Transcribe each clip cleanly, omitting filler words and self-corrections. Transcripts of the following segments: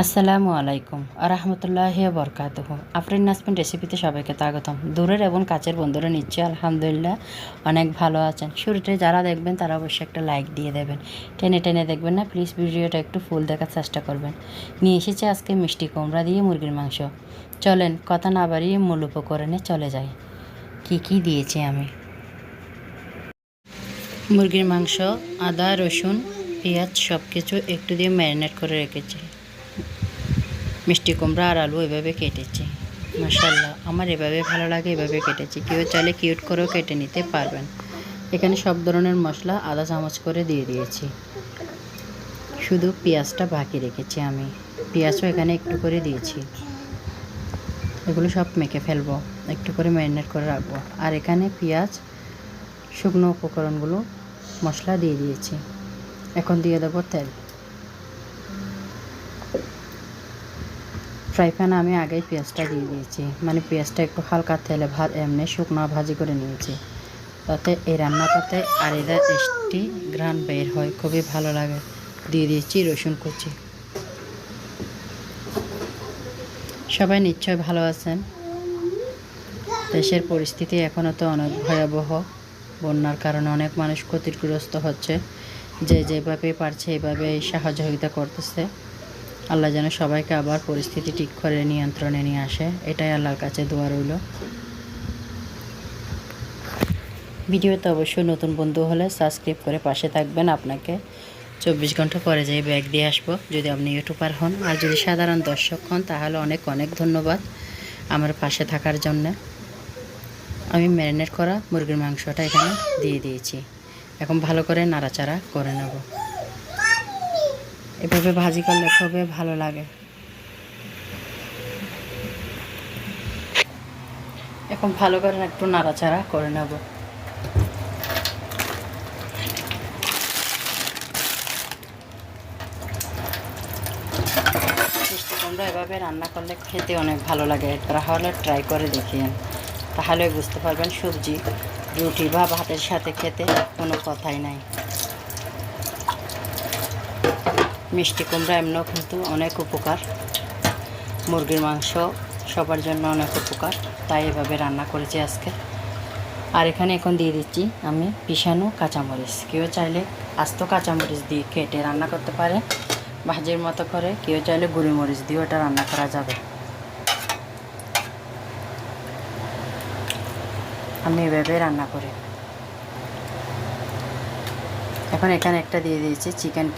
আসসালামু আলাইকুম আরহামতুল্লাহি বরকাতুহু। আফরিন নাসমিন রেসিপিতে সবাইকে স্বাগতম। দূরের এবং কাছের বন্ধুরা নিশ্চয়ই আলহামদুলিল্লাহ অনেক ভালো আছেন। শুরুতে যারা দেখবেন তারা অবশ্যই একটা লাইক দিয়ে দেবেন, টেনে টেনে দেখবেন না, প্লিজ ভিডিওটা একটু ফুল দেখার চেষ্টা করবেন। নিয়ে এসেছি আজকে মিষ্টি কুমড়া দিয়ে মুরগির মাংস। চলেন কথা না বাড়িয়ে মূল উপকরণে চলে যাই। কি দিয়েছি আমি? মুরগির মাংস, আদা, রসুন, পেঁয়াজ সব কিছু একটু দিয়ে ম্যারিনেট করে রেখেছি। মিষ্টি কুমড়া আর আলু এভাবে কেটেছি। মাশাআল্লাহ, আমার এভাবে ভালো লাগে, এভাবে কেটেছি। কেউ চাইলে কিউট করেও কেটে নিতে পারবেন। এখানে সব ধরনের মশলা আধা চামচ করে দিয়ে দিয়েছি। শুধু পেঁয়াজটা বাকি রেখেছি আমি। পেঁয়াজও এখানে একটু করে দিয়েছি। এগুলো সব মেখে ফেলবো, একটু করে ম্যারিনেট করে রাখবো। আর এখানে পেঁয়াজ, শুকনো উপকরণগুলো মশলা দিয়ে দিয়েছি। এখন দিয়ে দেবো তেল। ফ্রাই প্যানে আমি আগেই পেঁয়াজটা দিয়ে দিয়েছি, মানে পেঁয়াজটা একটু হালকা তেলে এমনি শুকনো ভাজি করে নিয়েছি, তাতে এই রান্নাটাতে আলাদা টেস্টি ঘ্রাণ বের হয়, খুবই ভালো লাগে। দিয়ে দিয়েছি রসুন কুচি। সবাই নিশ্চয় ভালো আছেন। দেশের পরিস্থিতি এখনও তো অনেক ভয়াবহ। বন্যার কারণে অনেক মানুষ ক্ষতিগ্রস্ত হচ্ছে। যে যেভাবে পারছে এভাবে সহযোগিতা করতেছে। আল্লাহ যেন সবাইকে আবার পরিস্থিতি ঠিক করে নিয়ন্ত্রণে নিয়ে আসে, এটাই আল্লাহর কাছে দোয়া রইল। ভিডিওতে অবশ্যই নতুন বন্ধু হলে সাবস্ক্রাইব করে পাশে থাকবেন। আপনাকে 24 ঘন্টা পরে যেয়ে ব্যাগ দিয়ে আসবো যদি আপনি ইউটিউবার হন। আর যদি সাধারণ দর্শক হন তাহলে অনেক অনেক ধন্যবাদ আমার পাশে থাকার জন্য। আমি ম্যারিনেট করা মুরগির মাংসটা এখানে দিয়ে দিয়েছি। এখন ভালো করে নাড়াচাড়া করে নেব। এভাবে ভাজি করলে খুবই ভালো লাগে। এখন ভালো করে একটু নাড়াচাড়া করে নেব। মিষ্টি কুমড়া এভাবে রান্না করলে খেতে অনেক ভালো লাগে। তাহলে ট্রাই করে দেখিয়েন, তাহলে বুঝতে পারবেন সবজি রুটি বা ভাতের সাথে খেতে কোনো কথাই নাই। মিষ্টি কুমড়া এমনিও কিন্তু অনেক উপকার। মুরগির মাংস সবার জন্য অনেক উপকার, তাই এভাবে রান্না করেছি আজকে। আর এখানে এখন দিয়ে দিচ্ছি আমি পিষানো কাঁচামরিচ। কেউ চাইলে আস্ত কাঁচামরিচ দিয়ে কেটে রান্না করতে পারে ভাজির মতো করে, কেউ চাইলে গুঁড়ি মরিচ দিয়েও এটা রান্না করা যাবে। আমি এভাবে রান্না করি। এখন এখানে একটা দিয়ে দিয়েছি চিকেন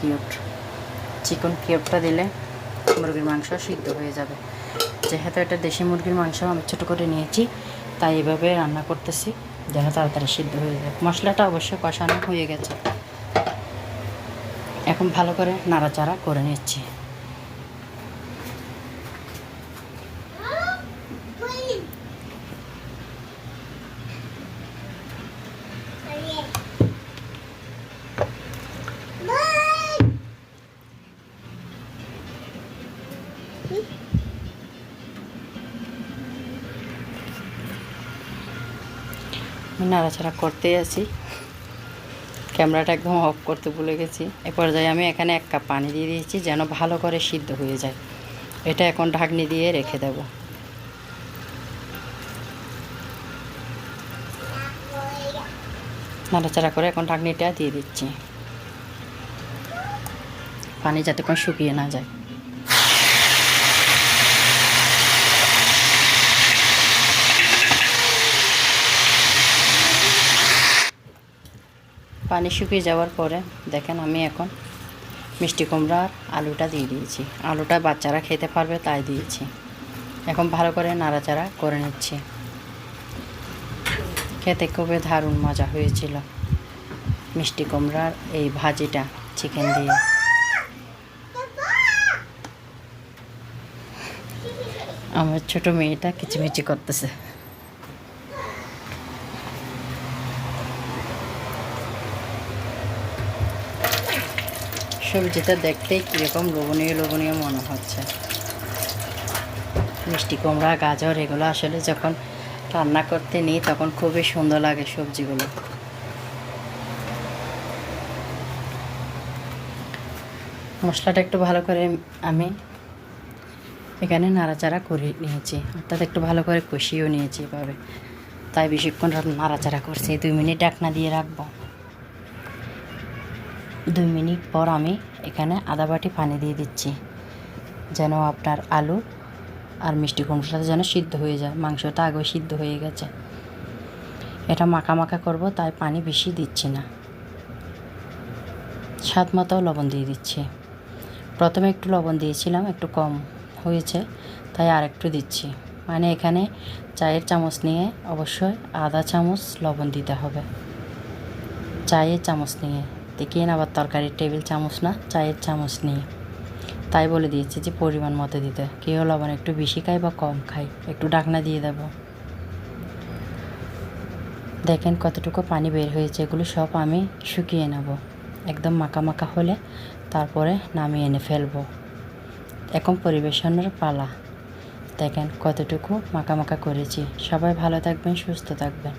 কিউবটা দিলে মুরগির মাংস সিদ্ধ হয়ে যাবে। যেহেতু এটা দেশি মুরগির মাংস আমি ছোটো করে নিয়েছি, তাই এভাবে রান্না করতেছি যেন তাড়াতাড়ি সিদ্ধ হয়ে যায়। মশলাটা অবশ্যই কষানো হয়ে গেছে। এখন ভালো করে নাড়াচাড়া করে নিচ্ছি। নাড়াচাড়া করতেই আছি, ক্যামেরাটা একদম অফ করতে ভুলে গেছি। এ পর্যায়ে আমি এখানে 1 কাপ পানি দিয়ে দিয়েছি যেন ভালো করে সিদ্ধ হয়ে যায়। এটা এখন ঢাকনি দিয়ে রেখে দেব। নাড়াচাড়া করে এখন ঢাকনিটা দিয়ে দিচ্ছি, পানি যাতে কোনো শুকিয়ে না যায়। পানি শুকিয়ে যাওয়ার পরে দেখেন আমি এখন মিষ্টি কুমড়া আর আলুটা দিয়ে দিয়েছি। আলুটা বাচ্চারা খেতে পারবে তাই দিয়েছি। এখন ভালো করে নাড়াচাড়া করে নিচ্ছি। খেতে খুবই দারুণ মজা হয়েছিল মিষ্টি কুমড়ার এই ভাজিটা চিকেন দিয়ে। আমার ছোট মেয়েটা কিচিমিচি করতেছে। সবজিটা দেখতেই কীরকম লোভনীয় মনে হচ্ছে। মিষ্টি কুমড়া, গাজর এগুলো আসলে যখন রান্না করতে নিই তখন খুবই সুন্দর লাগে সবজিগুলো। মশলাটা একটু ভালো করে আমি এখানে নাড়াচাড়া করে নিয়েছি, অর্থাৎ একটু ভালো করে কষিয়েও নিয়েছি এভাবে। তাই বেশিক্ষণ নাড়াচাড়া করছি। 2 মিনিট ঢাকনা দিয়ে রাখবো। 2 মিনিট পর আমি এখানে আধা বাটি পানি দিয়ে দিচ্ছি, যেন আপনার আলু আর মিষ্টি কুমড়োটা যেন সিদ্ধ হয়ে যায়। মাংসটা আগেও সিদ্ধ হয়ে গেছে। এটা মাখা মাখা করব, তাই পানি বেশি দিচ্ছি না। স্বাদ মতো লবণ দিয়ে দিচ্ছি। প্রথমে একটু লবণ দিয়েছিলাম, একটু কম হয়েছে, তাই আর একটু দিচ্ছি। মানে এখানে চায়ের চামচ নিয়ে অবশ্যই আধা চামচ লবণ দিতে হবে। চায়ের চামচ নিয়ে দেখিয়ে, আবার তরকারির টেবিল চামচ না, চায়ের চামচ নিয়ে। তাই বলে দিয়েছি যে পরিমাণ মতো দিতে। কেউ লবণ একটু বেশি খায় বা কম খায়। একটু ঢাকনা দিয়ে দেব। দেখেন কতটুকু পানি বের হয়েছে। এগুলো সব আমি শুকিয়ে নেব। একদম মাখা মাখা হলে তারপরে নামিয়ে এনে ফেলবো। এখন পরিবেশনের পালা। দেখেন কতটুকু মাখা মাখা করেছি। সবাই ভালো থাকবেন, সুস্থ থাকবেন।